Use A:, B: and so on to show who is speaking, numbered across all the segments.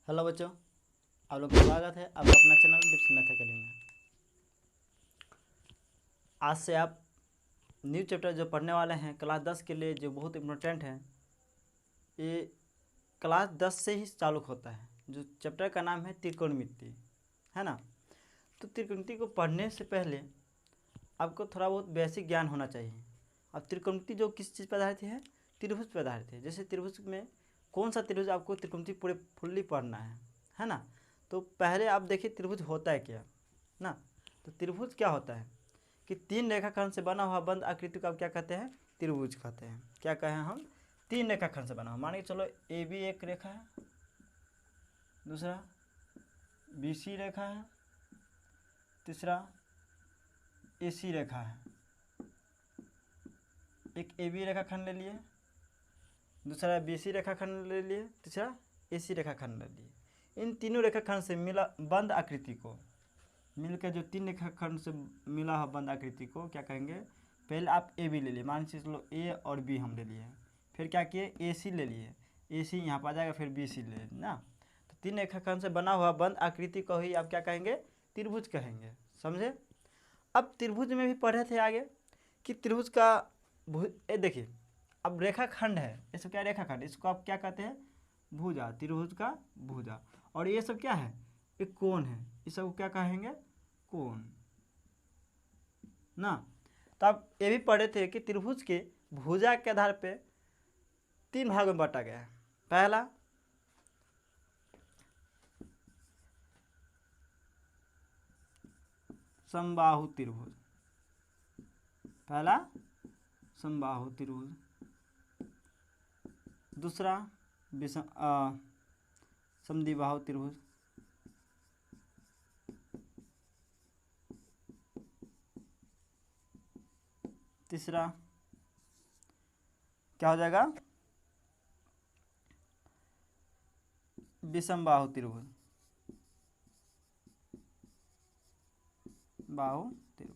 A: Hello बच्चों, आप लोग का स्वागत है आपका अपना चैनल डिप्स मैथ अकेडमी में। आज से आप न्यू चैप्टर जो पढ़ने वाले हैं क्लास 10 के लिए, जो बहुत इम्पोर्टेंट है। ये क्लास 10 से ही चालू होता है। जो चैप्टर का नाम है त्रिकोणमिति, है ना। तो त्रिकोणमिति को पढ़ने से पहले आपको थोड़ा बहुत बेसिक ज्ञान होना चाहिए। अब त्रिकोणमिति जो किस चीज़ पर आधारित है? त्रिभुज पर आधारित है। जैसे त्रिभुज में कौन सा त्रिभुज आपको त्रिकोणमिति पूरे फुल्ली पढ़ना है ना। तो पहले आप देखिए त्रिभुज होता है क्या ना। तो त्रिभुज क्या होता है कि तीन रेखाखंड से बना हुआ बंद आकृति को आप क्या कहते हैं? त्रिभुज कहते हैं। क्या कहें हम? तीन रेखाखंड से बना हुआ। मान के चलो ए बी एक रेखा है, दूसरा बी सी रेखा है, तीसरा ए सी रेखा है। एक ए बी रेखाखंड ले लिए, दूसरा बी सी रेखाखंड ले लिए, तीसरा ए सी रेखाखंड ले लिए। इन तीनों रेखाखंड से मिला बंद आकृति को मिलकर जो तीन रेखाखंड से मिला हुआ बंद आकृति को क्या कहेंगे? पहले आप ए बी ले लिए, मान लीजिए चलो ए और बी हम ले लिए। फिर क्या किए? ए सी ले लिए, ए सी यहाँ पर आ जाएगा, फिर बी सी ले लिए ना। तो तीन रेखाखंड से बना हुआ बंद आकृति को ही आप क्या कहेंगे? त्रिभुज कहेंगे। समझे? अब त्रिभुज में भी पढ़े थे आगे कि त्रिभुज का देखिए, अब रेखाखंड है, ये सब क्या रेखाखंड, इसको आप क्या कहते हैं? भुजा। त्रिभुज का भुजा। और ये सब क्या है? एक कोण है, इस सब क्या कहेंगे? कोण ना। तो आप ये भी पढ़े थे कि त्रिभुज के भुजा के आधार पे तीन भागों में बांटा गया है। पहला समबाहु त्रिभुज, पहला समबाहु त्रिभुज। दूसरा समद्विबाहु त्रिभुज। तीसरा क्या हो जाएगा? विषमबाहु त्रिभुज, बाहु त्रिभुज।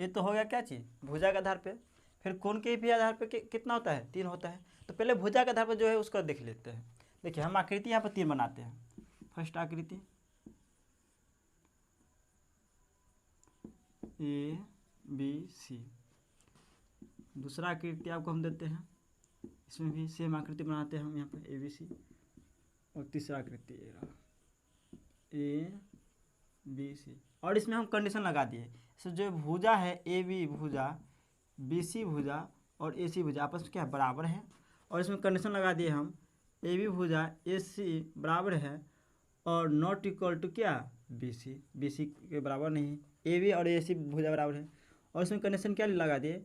A: ये तो हो गया क्या चीज़? भुजा के आधार पे। फिर कोण के भी आधार पे कितना होता है? तीन होता है। तो पहले भुजा के आधार पर जो है उसको देख लेते हैं। देखिए हम आकृति यहाँ पर तीन बनाते हैं। फर्स्ट आकृति ए बी सी, दूसरा आकृति आपको हम देते हैं, इसमें भी सेम आकृति बनाते हैं हम यहाँ पर ए बी सी। और तीसरा आकृति ए बी सी। और इसमें हम कंडीशन लगा दिए, सो जो भुजा है ए बी भुजा, बी सी भुजा और ए सी भुजा आपस में क्या है? बराबर है। और इसमें कंडीशन लगा दिए हम, ए बी भुजा ए सी बराबर है और नॉट इक्वल टू क्या? बी सी के बराबर नहीं। ए बी और ए सी भुजा बराबर है। और इसमें कंडीशन क्या लगा दिए?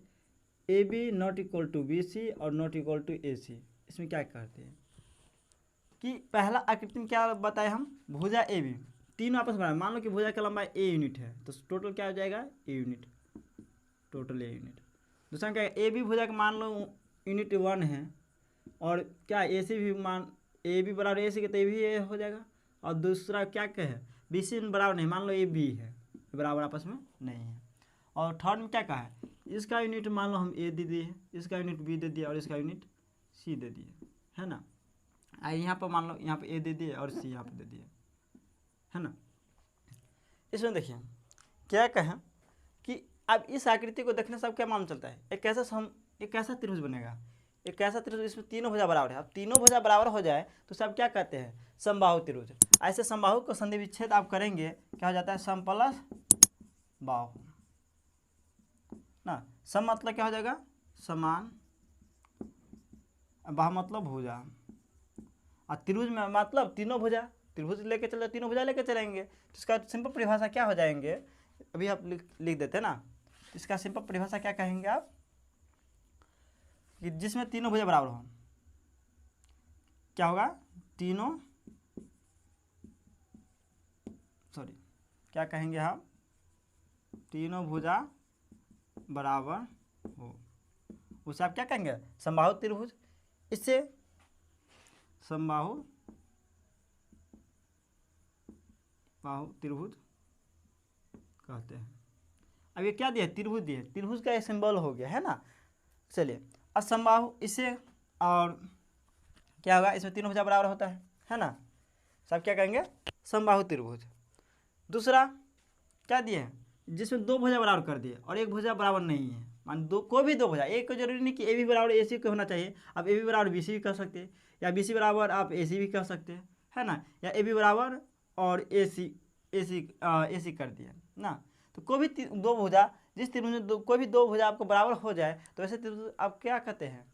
A: A B not equal to B C और not equal to A C. इसमें क्या करते हैं कि पहला आकृति में क्या बताए हम? भुजा ए बी तीनों आपस में। मान लो कि भुजा का लंबाई ए यूनिट है, तो टोटल क्या हो जाएगा? A unit, total a unit. दूसरा क्या है? ए बी भुजा का मान लो यूनिट 1 है, और क्या ए सी भी मान ए बी बराबर ए सी के, तो ए भी ए हो जाएगा। और दूसरा क्या कहे? बी सी बराबर नहीं, मान लो ए बी है, बराबर आपस में नहीं है। और थर्ड में क्या कहा है? इसका यूनिट मान लो हम ए दे दिए, इसका यूनिट बी दे दिया और इसका यूनिट सी दे दिए, है ना। यहाँ पर मान लो यहाँ पे ए दे दिए और सी यहाँ पे दे दिए, है ना। इसमें देखिए क्या कहें कि अब इस आकृति को देखने से अब क्या मालूम चलता है? एक कैसा त्रिभुज बनेगा? एक ऐसा त्रिभुज इसमें तीनों भुजा बराबर है। अब तीनों भुजा बराबर हो जाए तो सब क्या कहते हैं? समबाहु त्रिभुज। ऐसे समबाहु को संधि विच्छेद आप करेंगे, क्या हो जाता है? सम प्लस बाहु ना। सम मतलब क्या हो जाएगा? समान, बाहु मतलब भुजा, और त्रिभुज में मतलब तीनों भुजा। त्रिभुज लेके चले, तीनों भुजा लेके चलेंगे, तो इसका सिंपल परिभाषा क्या हो जाएंगे? अभी आप लिख देते हैं ना। तो इसका सिंपल परिभाषा क्या कहेंगे आप? कि जिसमें तीनों भुजा बराबर हो, क्या होगा? क्या कहेंगे हम? तीनों भुजा बराबर हो, उसे आप क्या कहेंगे? समबाहु त्रिभुज। इससे समबाहु त्रिभुज कहते हैं। अब ये क्या दिया? त्रिभुज दिए, त्रिभुज का एक सिंबल हो गया, है ना। चलिए अब समबाहु इसे और क्या होगा, इसमें तीनों भुजा बराबर होता है ना, सब क्या कहेंगे, समबाहु त्रिभुज। दूसरा क्या दिए हैं, जिसमें दो भुजा बराबर कर दिए और एक भुजा बराबर नहीं है, मान दो, कोई भी दो भुजा, एक को जरूरी नहीं कि ए बी बराबर ए सी को होना चाहिए, आप ए बी बराबर बी सी भी कर सकते हैं, या बी सी बराबर आप ए सी भी कर सकते हैं, है ना, या ए बी बराबर और ए सी कर दिया ना। तो कोई भी दो भुजा, जिस त्रिभुज में कोई भी दो भुजा आपको बराबर हो जाए तो ऐसे त्रिभुज आप क्या कहते हैं,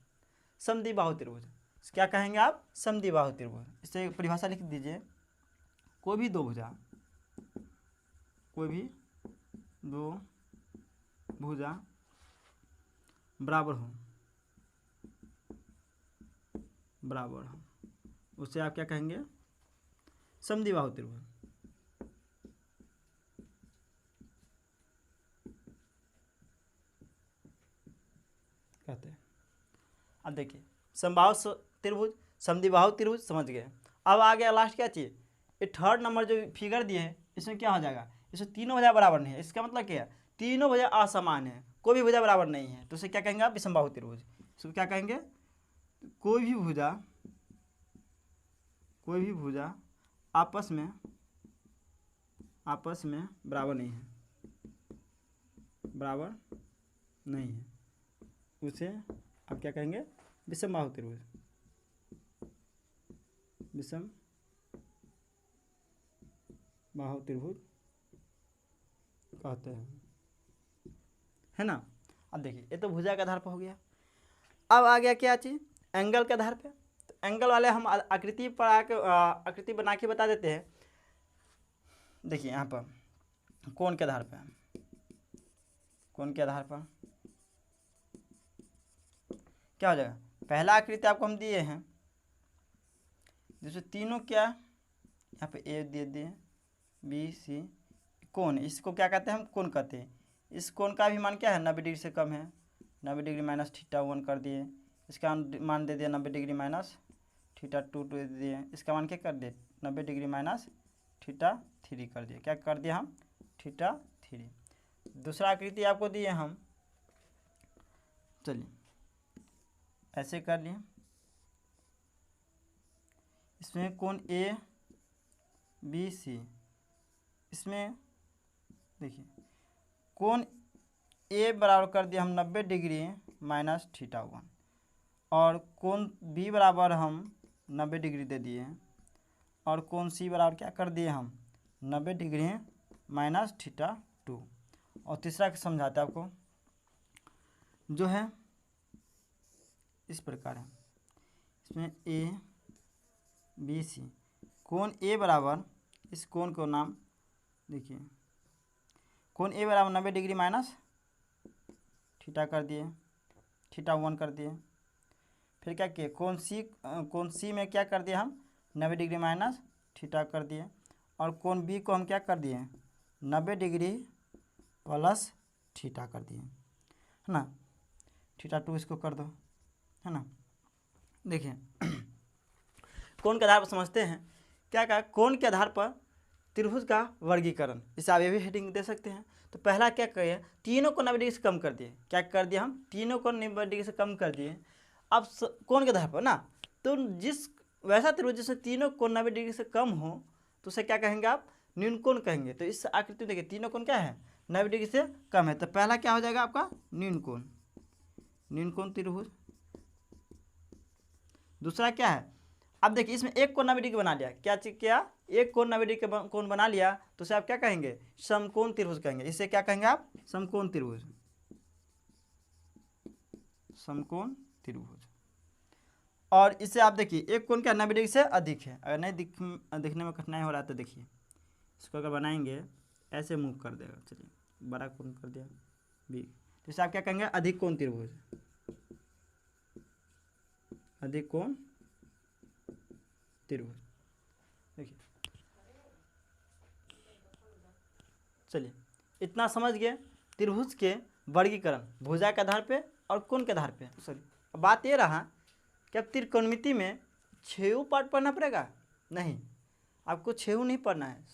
A: समद्विबाहु त्रिभुज। क्या कहेंगे आप, समद्विबाहु त्रिभुज। इससे परिभाषा लिख दीजिए, कोई भी दो भुजा, कोई भी दो भुजा बराबर हो उससे आप क्या कहेंगे, समद्विबाहु त्रिभुज कहते हैं। अब देखिए, समबाहु त्रिभुज, समद्विबाहु त्रिभुज समझ गए। अब आ गया लास्ट क्या चीज़, ये थर्ड नंबर जो फिगर दिए हैं इसमें क्या हो जाएगा, इसमें तीनों भुजा बराबर नहीं है, इसका मतलब क्या है, तीनों भुजा असमान है, कोई भी भुजा बराबर नहीं है, तो इसे क्या कहेंगे आप, विषमबाहु त्रिभुज। इसको क्या कहेंगे, कोई भी भुजा आपस में बराबर नहीं है, उसे आप क्या कहेंगे, विषमबाहु त्रिभुज, विषमबाहु त्रिभुज कहते हैं, है ना। अब देखिए, ये तो भुजा के आधार पर हो गया। अब आ गया क्या चीज़, एंगल के आधार पे। तो एंगल वाले हम आकृति बना के बता देते हैं। देखिए यहाँ पर कोण के आधार पर क्या हो जाएगा, पहला आकृति आपको हम दिए हैं जिसमें तीनों क्या, यहाँ पे ए दे दिए, बी सी, कोण, इसको क्या कहते हैं, हम कोण कहते हैं। इस कोण का भी मान क्या है, 90 डिग्री से कम है, 90 डिग्री माइनस θ1 कर दिए। इसका मान दे दिया 90 डिग्री माइनस θ2 दे दिए। इसका मान क्या कर दिए, 90 डिग्री माइनस θ3 कर दिए। क्या कर दिया हम, θ3। दूसरा आकृति आपको दिए हम, चलिए ऐसे कर लिए, इसमें कोण ए बी सी, इसमें देखिए कोण ए बराबर कर दिया हम 90 डिग्री माइनस θ1, और कोण बी बराबर हम 90 डिग्री दे दिए, और कोण सी बराबर क्या कर दिए हम 90 डिग्री माइनस θ2। और तीसरा समझाते आपको, जो है इस प्रकार है, इसमें ए बी सी, कोण ए बराबर, इस कोण को नाम देखिए, कोण ए बराबर 90 डिग्री माइनस θ कर दिए, θ1 कर दिए। फिर क्या किए, कोण सी में क्या कर दिए हम 90 डिग्री माइनस θ कर दिए, और कोण बी को हम क्या कर दिए 90 डिग्री प्लस θ कर दिए, है ना। θ2 इसको कर दो, है ना। देखिए कोण के आधार पर समझते हैं, क्या कहा, कोण के आधार पर त्रिभुज का वर्गीकरण, इसे आप ये भी हेडिंग दे सकते हैं। तो पहला क्या करिए, तीनों को 90 डिग्री से कम कर दिए। क्या कर दिया हम, तीनों को 90 डिग्री से कम कर दिए। अब कोण के आधार पर ना, तो जिस वैसा त्रिभुज जिसमें तीनों कोण 90 डिग्री से कम हो तो उसे क्या कहेंगे आप, न्यून कोण कहेंगे। तो इस आकृति में देखिए तीनों कोण क्या है, 90 डिग्री से कम है, तो पहला क्या हो जाएगा आपका, न्यून कोण त्रिभुज। दूसरा क्या है, अब देखिए इसमें एक कोण 90 डिग्री बना लिया, क्या एक कोण 90 डिग्री का कोण बना लिया, तो उसे आप क्या कहेंगे, समकोण त्रिभुज कहेंगे। इसे क्या कहेंगे आप, समकोण त्रिभुज, और इसे आप देखिए एक कोण क्या 90 डिग्री से अधिक है। अगर नहीं दिखने में कठिनाई हो रहा है तो देखिए इसको अगर बनाएंगे ऐसे मूव कर देगा, चलिए बड़ा कोण कर दिया बी, तो इसे आप क्या कहेंगे, अधिक कोण त्रिभुज, देखिए। चलिए इतना समझ गए त्रिभुज के वर्गीकरण, भुजा के आधार पे और कोण के आधार पे। सॉरी, बात ये रहा कि अब त्रिकोणमिति में 6 पार्ट पढ़ना पड़ेगा, नहीं, आपको 6 नहीं पढ़ना है,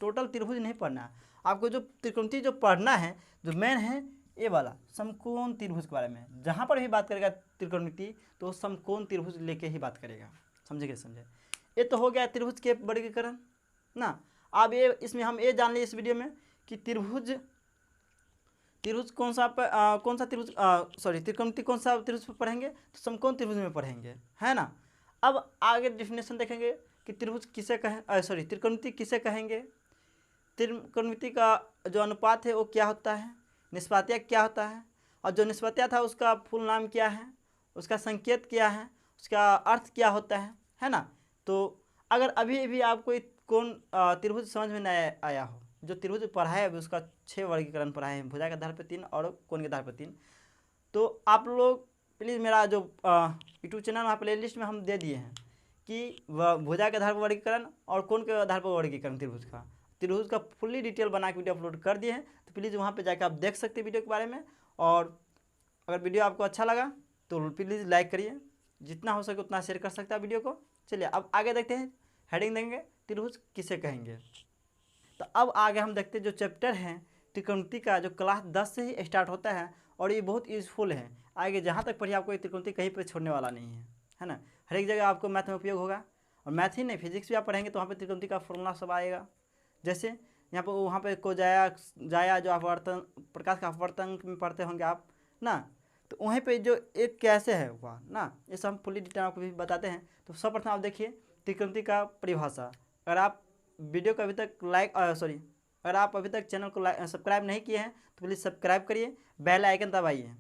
A: टोटल त्रिभुज नहीं पढ़ना है। आपको जो त्रिकोणमिति जो पढ़ना है, जो मेन है ये वाला समकोण त्रिभुज के बारे में। जहाँ पर भी बात करेगा त्रिकोणमिति तो समकोण त्रिभुज लेके ही बात करेगा, समझे क्या समझे। ये तो हो गया त्रिभुज के वर्गीकरण ना। अब ये इसमें हम ये जान लिए इस वीडियो में कि त्रिभुज कौन सा त्रिभुज त्रिकोणमिति कौन सा त्रिभुज पर पढ़ेंगे, तो समकोण त्रिभुज में पढ़ेंगे, है ना। अब आगे डेफिनेशन देखेंगे कि त्रिभुज किसे कहें, त्रिकोणमिति किसे कहेंगे, त्रिकोणमिति का जो अनुपात है वो क्या होता है, निष्पात्या क्या होता है, और जो निष्पात्या था उसका फुल नाम क्या है, उसका संकेत क्या है, उसका अर्थ क्या होता है ना। तो अगर अभी भी आपको कौन त्रिभुज समझ में नहीं आया हो, जो त्रिभुज पढ़ाए अभी उसका 6 वर्गीकरण पढ़ाए हैं, भुजा के आधार पर 3 और कोण के आधार पर 3, तो आप लोग प्लीज़ मेरा जो यूट्यूब चैनल वहाँ प्ले लिस्ट में हम दे दिए हैं कि भुजा के आधार पर वर्गीकरण और कोण के आधार पर वर्गीकरण त्रिभुज का फुल्ली डिटेल बना के वीडियो अपलोड कर दिए हैं, तो प्लीज़ वहाँ पे जाकर आप देख सकते हैं वीडियो के बारे में। और अगर वीडियो आपको अच्छा लगा तो प्लीज़ लाइक करिए, जितना हो सके उतना शेयर कर सकते हैं वीडियो को। चलिए अब आगे देखते हैं, हेडिंग देंगे त्रिभुज किसे कहेंगे। तो अब आगे हम देखते हैं जो चैप्टर है त्रिकोणमिति का, जो क्लास 10 से ही स्टार्ट होता है और ये बहुत यूजफुल है। आगे जहाँ तक पढ़िए आपको ये त्रिकोणमिति कहीं पर छोड़ने वाला नहीं है ना। हर एक जगह आपको मैथ में उपयोग होगा, और मैथ ही नहीं फिजिक्स भी आप पढ़ेंगे तो वहाँ पर त्रिकोणमिति का फॉर्मूला सब आएगा। जैसे यहाँ पर वहाँ पर को जाया जो अपवर्तन, प्रकाश का अपवर्तन में पढ़ते होंगे आप ना, तो वहीं पे जो एक कैसे है हुआ ना, ये सब हम फुल्ली डिटेल आपको भी बताते हैं। तो सर्वप्रथम आप देखिए त्रिकोणमिति का परिभाषा। अगर आप वीडियो को अभी तक अगर आप अभी तक चैनल को सब्सक्राइब नहीं किए हैं तो प्लीज़ सब्सक्राइब करिए, बेल आइकन दबाइए,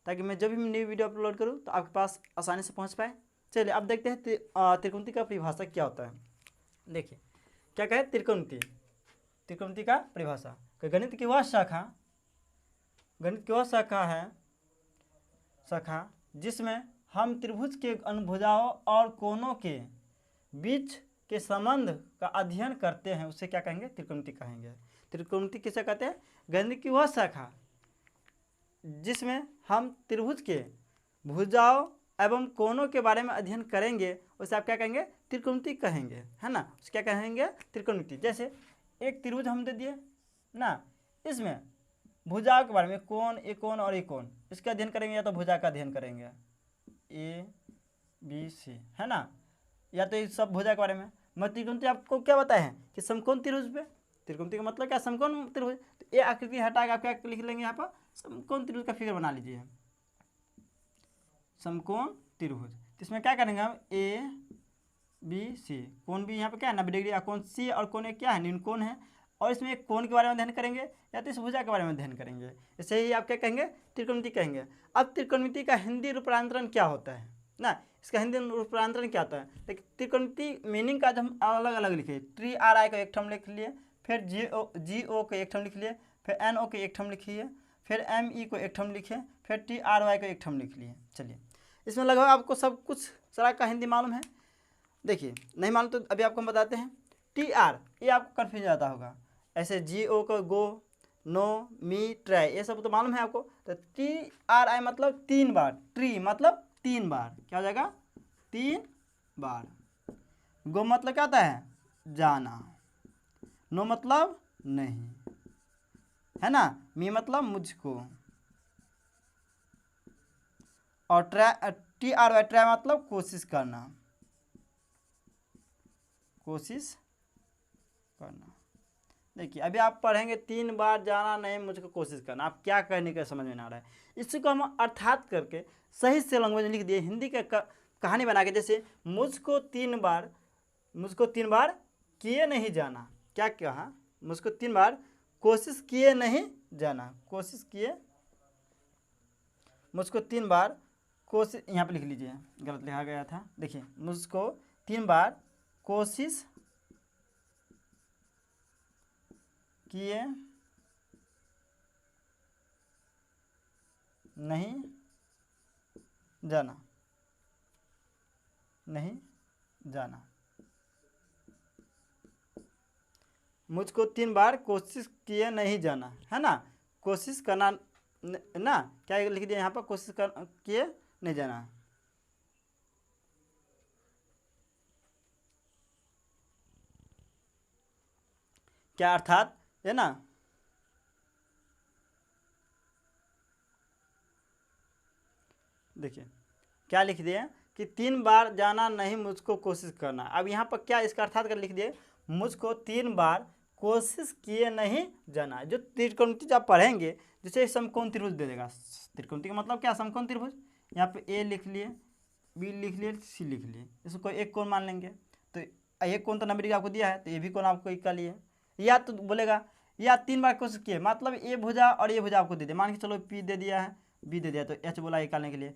A: ताकि मैं जो भी न्यू वीडियो अपलोड करूँ तो आपके पास आसानी से पहुँच पाए। चलिए अब देखते हैं त्रिकोणमिति का परिभाषा क्या होता है। देखिए क्या कहे त्रिकोणमिति का परिभाषा, गणित की वह शाखा जिसमें हम त्रिभुज के अनुभुजाओं और कोणों के बीच के संबंध का अध्ययन करते हैं, उसे क्या कहेंगे, त्रिकोणमिति कहेंगे। त्रिकोणमिति किसे कहते हैं, गणित की वह शाखा जिसमें हम त्रिभुज के भुजाओं एवं कोणों के बारे में अध्ययन करेंगे, उसे आप क्या कहेंगे, त्रिकोणमिति कहेंगे, है ना। उसे क्या कहेंगे, त्रिकोणमिति। जैसे एक त्रिभुज हम दे दिए ना, इसमें भुजाओं के बारे में कोण, एक कोण और एक कोण, इसका अध्ययन करेंगे, या तो भुजा का अध्ययन करेंगे ABC, है ना, या तो इस सब भुजा के बारे में। मैं त्रिकोणमिति आपको क्या बताया है कि समकोण त्रिभुज पे, त्रिकोणमिति का मतलब क्या, समकोण त्रिभुज। तो ये आकृति हटा के आप क्या लिख लेंगे, यहाँ पर समकोण त्रिभुज का फिगर बना लीजिए, समकोण त्रिभुज। तो इसमें क्या करेंगे हम, ABC, कोण भी यहाँ पे क्या है 90 डिग्री, कोण C और कोण एक क्या है, न्यून कोण है, और इसमें एक कोण के बारे में अध्ययन करेंगे, या तो इस भुजा के बारे में अध्ययन करेंगे, इसे ही आप क्या कहेंगे, त्रिकोणमिति कहेंगे। अब त्रिकोणमिति का हिंदी रूपांतरण क्या होता है ना, इसका हिंदी रूपांतरण क्या होता है, देखिए त्रिकोणमिति मीनिंग का जब हम अलग अलग लिखे, TRI को एक ठम लिख लिए, फिर GO को एक ठम लिख लिए, फिर NO को एक ठम लिखिए, फिर ME को एक ठम लिखिए, फिर TRY को एक ठम लिख लिए। चलिए इसमें लगभग आपको सब कुछ सारा का हिंदी मालूम है। देखिए नहीं मालूम तो अभी आपको हम बताते हैं। TR ये आपको कन्फ्यूज आता होगा, ऐसे GO को गो, नो, मी, ट्राई, ये सब तो मालूम है आपको। तो TRI मतलब 3 बार, ट्री मतलब 3 बार, क्या हो जाएगा, 3 बार। गो मतलब क्या होता है, जाना, नो मतलब नहीं, है ना, मी मतलब मुझको, और TRY ट्राई मतलब कोशिश करना, देखिए अभी आप पढ़ेंगे 3 बार जाना नहीं, मुझको कोशिश करना, आप क्या कहने का समझ में ना आ रहा है। इसी को हम अर्थात करके सही से लैंग्वेज लिख दिए, हिंदी का कहानी बना के, जैसे मुझको 3 बार किए नहीं जाना, क्या कहा, मुझको 3 बार कोशिश किए नहीं जाना, मुझको 3 बार कोशिश, यहाँ पे लिख लीजिए गलत लिखा गया था, देखिए मुझको 3 बार कोशिश किए नहीं जाना, मुझको 3 बार कोशिश किए नहीं जाना, है ना, कोशिश करना ना, क्या लिख दिया यहाँ पर, कोशिश किए नहीं जाना। क्या अर्थात है ना, देखिए क्या लिख दिए कि 3 बार जाना नहीं मुझको कोशिश करना। अब यहाँ पर क्या इसका अर्थात कर लिख दिए, मुझको 3 बार कोशिश किए नहीं जाना। जो त्रिकोणमिति जब पढ़ेंगे जैसे समकोण त्रिभुज दे देगा। त्रिकोणमिति का मतलब क्या, समकोण त्रिभुज। यहाँ पे ए लिख लिए, बी लिख लिए, सी लिख लिए, इसको एक कोण मान लेंगे। तो एक कोण तो 90 डिग्री आपको दिया है, तो ये भी कोण आपको इक्वल ही है। या तो बोलेगा या 3 बार कोशिश किए, मतलब ए भुजा और ये भुजा आपको दे दिया। मान के चलो पी दे दिया है, बी दे दिया, तो एच बोला निकालने के लिए।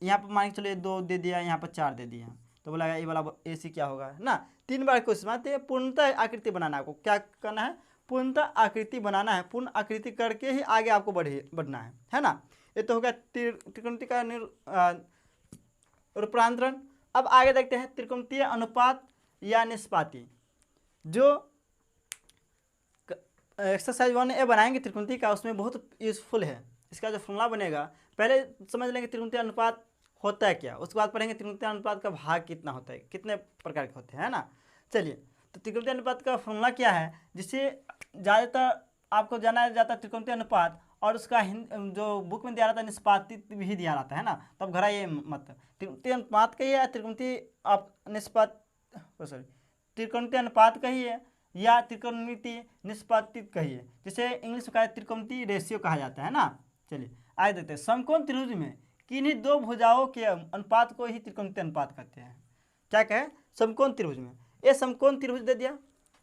A: यहाँ पर मान के चलो 2 दे दिया, यहाँ पर 4 दे दिया, तो बोला ये वाला ए सी क्या होगा ना। 3 बार कोशिश मानते हैं, पूर्णतः आकृति बनाना। आपको क्या करना है, पूर्णतः आकृति बनाना है। पूर्ण आकृति करके ही आगे आपको बढ़ना है ना। ये तो हो गया त्रिकोणमिति का रूपांतरण। अब आगे देखते हैं त्रिकोणमितीय अनुपात या निष्पाती। जो एक्सरसाइज 1A बनाएंगे त्रिकोणमिति का, उसमें बहुत यूजफुल है। इसका जो फॉर्मूला बनेगा, पहले समझ लेंगे त्रिकोणमितीय अनुपात होता है क्या, उसके बाद पढ़ेंगे त्रिकोणमितीय अनुपात का भाग कितना होता है, कितने प्रकार के होते हैं, है ना। चलिए, तो त्रिकोणमितीय अनुपात का फॉर्मूला क्या है, जिसे ज़्यादातर आपको जाना जाता है त्रिकोणमितीय अनुपात, और उसका जो बुक में दिया रहता है निष्पातित भी दिया रहता है ना। तब घराइए मत, त्रिकोणमितीय अनुपात का ही है, त्रिकोणमितीय त्रिकोणमितीय अनुपात का ही है, या त्रिकोणमितीय निष्पातित कहिए, जिसे इंग्लिश में त्रिकोणमितीय रेशियो कहा जाता है ना। चलिए आगे देखते हैं, समकोण त्रिभुज में किन्हीं 2 भुजाओं के अनुपात को ही त्रिकोणमितीय अनुपात कहते हैं। क्या कहे, समकोण त्रिभुज में। ये समकोण त्रिभुज दे दिया,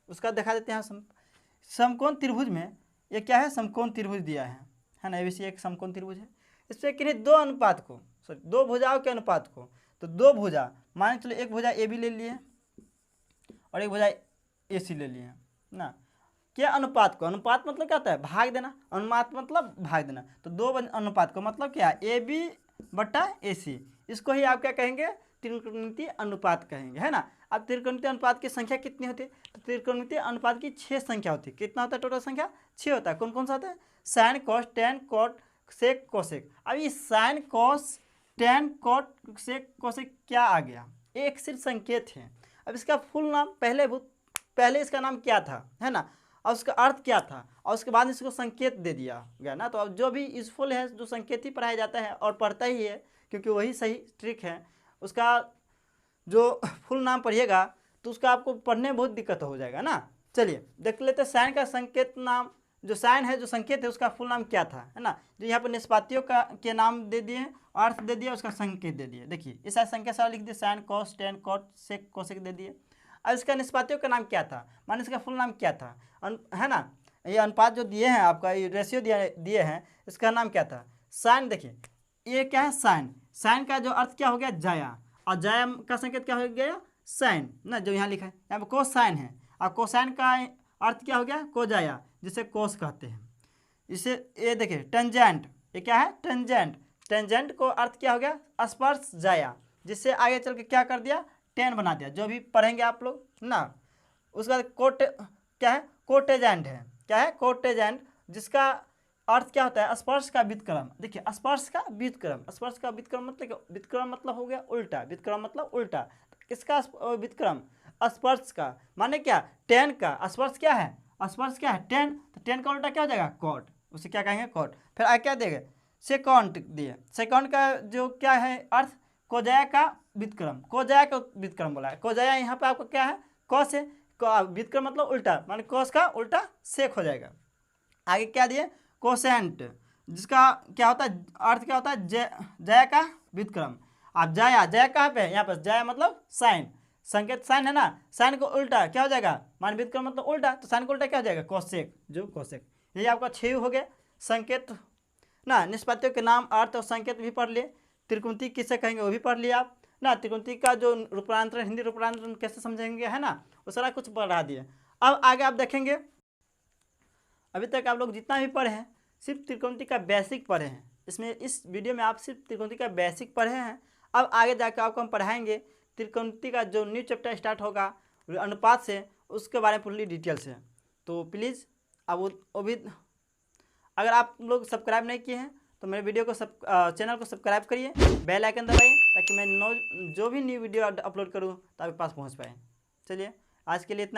A: उसका दिखा देते हैं। समकोण त्रिभुज में ये क्या है, समकोण त्रिभुज दिया है ना। ABC एक समकोण त्रिभुज है। इसमें किन्हीं 2 अनुपात को, 2 भुजाओं के अनुपात को, तो 2 भुजा मान के चलो, एक भुजा AB ले लिए और एक भुजा AC ले लिए ना। क्या अनुपात को, अनुपात मतलब क्या होता है, भाग देना। अनुपात मतलब भाग देना। तो 2 अनुपात को मतलब क्या, AB बटा AC, इसको ही आप क्या कहेंगे, त्रिकोणमितीय अनुपात कहेंगे, है ना। अब त्रिकोणमितीय अनुपात की संख्या कितनी होती है, तो त्रिकोणमितीय अनुपात की 6 संख्या होती है। कितना होता है टोटल संख्या, 6 होता है। कौन कौन सा होता है, sine cos tan cot sec cosec. अब ये sine cos tan cot sec cosec क्या आ गया, एक सिर्फ संकेत है। अब इसका फुल नाम पहले इसका नाम क्या था, है ना, और उसका अर्थ क्या था, और उसके बाद इसको संकेत दे दिया गया ना। तो अब जो भी यूजफुल है, जो संकेत ही पढ़ाया जाता है और पढ़ता ही है, क्योंकि वही सही ट्रिक है। उसका जो फुल नाम पढ़िएगा तो उसका आपको पढ़ने में बहुत दिक्कत हो जाएगा ना। चलिए देख लेते हैं साइन का संकेत नाम, जो साइन है, जो संकेत है, उसका फुल नाम क्या था, है ना। जो यहाँ पर निष्पातियों के नाम दे दिए, अर्थ दे दिया, उसका संकेत दे दिए। देखिए इस संख्या सारा लिख दिए, sine cos tan cot sec cosec दे दिए। अब इसका निष्पातियों का नाम क्या था, माने इसका फुल नाम क्या था, है ना। ये अनुपात जो दिए हैं आपका, ये रेशियो दिए हैं, इसका नाम क्या था, साइन। देखिए ये क्या है, साइन। साइन का जो अर्थ क्या हो गया, जाया, और जाया का संकेत क्या हो गया, साइन ना, जो यहाँ लिखा है। यहाँ पर कोस साइन है, और कोसाइन का अर्थ क्या हो गया, कोजाया, जिसे कोस कहते हैं। इसे ये देखिए टेंजेंट, ये क्या है, टेंजेंट। टेंजेंट को अर्थ क्या हो गया, स्पर्श जाया, जिससे आगे चल के क्या कर दिया, टेन बना दिया। जो भी पढ़ेंगे आप लोग ना। उसके बाद कोट क्या है, कोटेजेंट है। क्या है, कोटेजेंट, जिसका अर्थ क्या होता है, स्पर्श का व्युत्क्रम। देखिए स्पर्श का व्युत्क्रम, स्पर्श का व्युत्क्रम मतलब, व्युत्क्रम मतलब हो गया उल्टा, व्युत्क्रम मतलब उल्टा। किसका व्युत्क्रम, स्पर्श का, माने क्या, टेन का। स्पर्श क्या है, स्पर्श क्या है, टेन, तो टेन का उल्टा क्या हो जाएगा, कॉट, उसे क्या कहेंगे, कॉट। फिर आगे क्या देगा, सेकंड दिए। सेकंड का जो क्या है अर्थ, कोजाया का व्युत्क्रम, कोजाया का व्युत्क्रम बोला है। कोजाया यहाँ पे आपको क्या है, कॉस है, व्युत्क्रम मतलब उल्टा, माने कॉस का उल्टा सेक हो जाएगा। आगे क्या दिए, कोसेंट, जिसका क्या होता है, अर्थ क्या होता है, जया का व्युत्क्रम। आप जाया, जया कहाँ पे है, यहाँ पर जाया मतलब साइन, संकेत साइन है ना। साइन को उल्टा क्या हो जाएगा, मान व्युत्क्रम मतलब उल्टा, तो साइन को उल्टा क्या हो जाएगा, कोसेक, जो कोसेक। यही आपका 6 हो गए संकेत ना। निष्पातियों के नाम, अर्थ और संकेत भी पढ़ लिए। त्रिकोणमिति किसे कहेंगे वो भी पढ़ लिया आप ना। त्रिकोणमिति का जो रूपांतरण, हिंदी रूपांतरण कैसे समझेंगे, है ना, वो सारा कुछ पढ़ा दिए। अब आगे आप देखेंगे, अभी तक आप लोग जितना भी पढ़े हैं सिर्फ त्रिकोणमिति का बेसिक पढ़े हैं। इसमें इस वीडियो में आप सिर्फ त्रिकोणमिति का बेसिक पढ़े हैं। अब आगे जाकर आपको हम पढ़ाएंगे त्रिकोणमिति का जो न्यू चैप्टर स्टार्ट होगा अनुपात से, उसके बारे में पूरी डिटेल से। तो प्लीज़ अब वो भी, अगर आप लोग सब्सक्राइब नहीं किए हैं तो मेरे वीडियो को चैनल को सब्सक्राइब करिए, बेल आइकन दबाइए, ताकि मैं जो भी न्यू वीडियो अपलोड करूँ तो आपके पास पहुँच पाए। चलिए आज के लिए इतना।